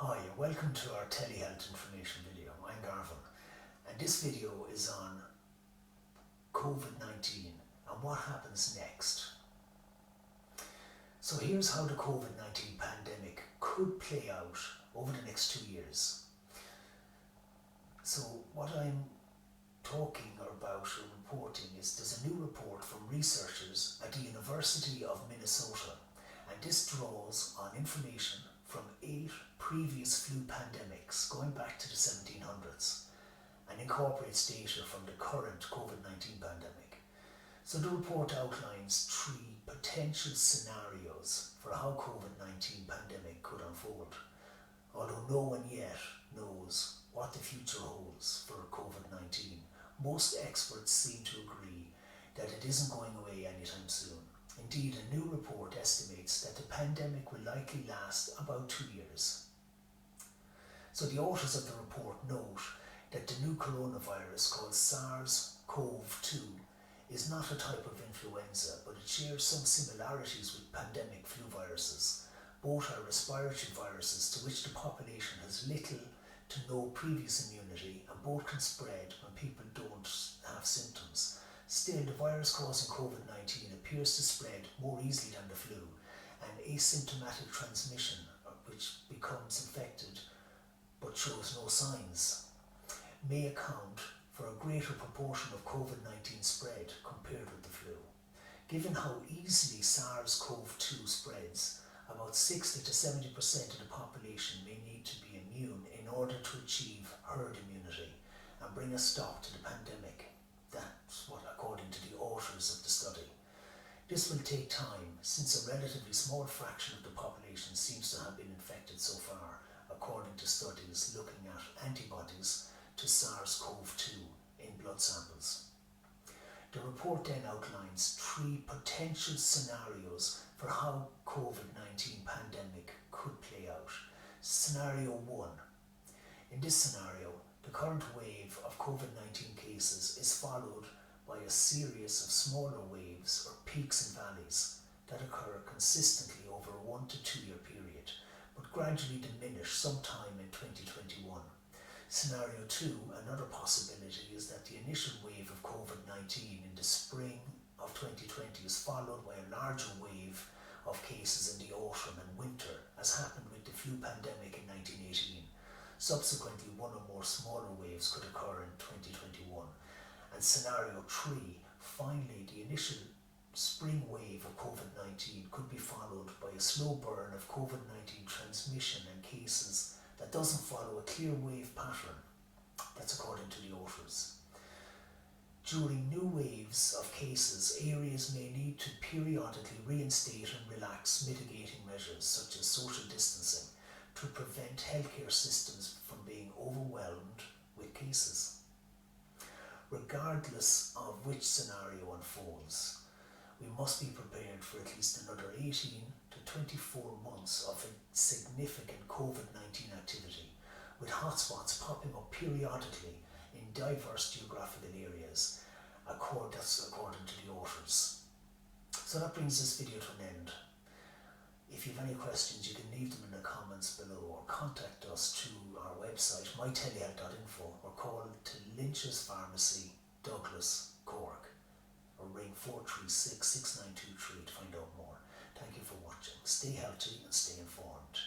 Hi, and welcome to our telehealth information video. I'm Garvin, and this video is on COVID-19 and what happens next. So here's how the COVID-19 pandemic could play out over the next 2 years. So what I'm talking about or reporting is there's a new report from researchers at the University of Minnesota, and this draws on information from 8 previous flu pandemics going back to the 1700s and incorporates data from the current COVID-19 pandemic. So the report outlines 3 potential scenarios for how COVID-19 pandemic could unfold, although no one yet knows what the future holds for COVID-19. Most experts seem to agree that it isn't going away anytime soon. Indeed, a new report estimates that the pandemic will likely last about 2 years. So the authors of the report note that the new coronavirus called SARS-CoV-2 is not a type of influenza, but it shares some similarities with pandemic flu viruses. Both are respiratory viruses to which the population has little to no previous immunity, and both can spread when people don't have symptoms. Still, the virus causing COVID-19 appears to spread more easily than the flu, and asymptomatic transmission, which becomes infected but shows no signs, may account for a greater proportion of COVID-19 spread compared with the flu. Given how easily SARS-CoV-2 spreads, about 60 to 70% of the population may need to be immune in order to achieve herd immunity and bring a stop to the pandemic. That's what, according to the authors of the study. This will take time, since a relatively small fraction of the population seems to have been infected so far, according to studies looking at antibodies to SARS-CoV-2 in blood samples. The report then outlines 3 potential scenarios for how COVID-19 pandemic could play out. Scenario 1. In this scenario, the current wave of COVID-19 cases is followed by a series of smaller waves or peaks and valleys that occur consistently over a 1 to 2 year period, but gradually diminish sometime in 2021. Scenario 2, another possibility, is that the initial wave of COVID-19 in the spring of 2020 is followed by a larger wave of cases in the autumn and winter, as happened with the flu pandemic in 1918. Subsequently, one or more smaller waves could occur in 2021. And scenario 3, finally, the initial spring wave of COVID-19 could be followed by a slow burn of COVID-19 transmission and cases that doesn't follow a clear wave pattern. That's according to the authors. During new waves of cases, areas may need to periodically reinstate and relax mitigating measures such as social distancing to prevent healthcare systems from being overwhelmed with cases. Regardless of which scenario unfolds, we must be prepared for at least another 18 to 24 months of significant COVID-19 activity, with hotspots popping up periodically in diverse geographical areas, that's according to the authors. So that brings this video to an end. If you have any questions, you can leave them in the comments below, or contact us through our website, mytelehealth.info, or call to Lynch's Pharmacy, Douglas, Cork, or ring 436 6923 to find out more. Thank you for watching. Stay healthy and stay informed.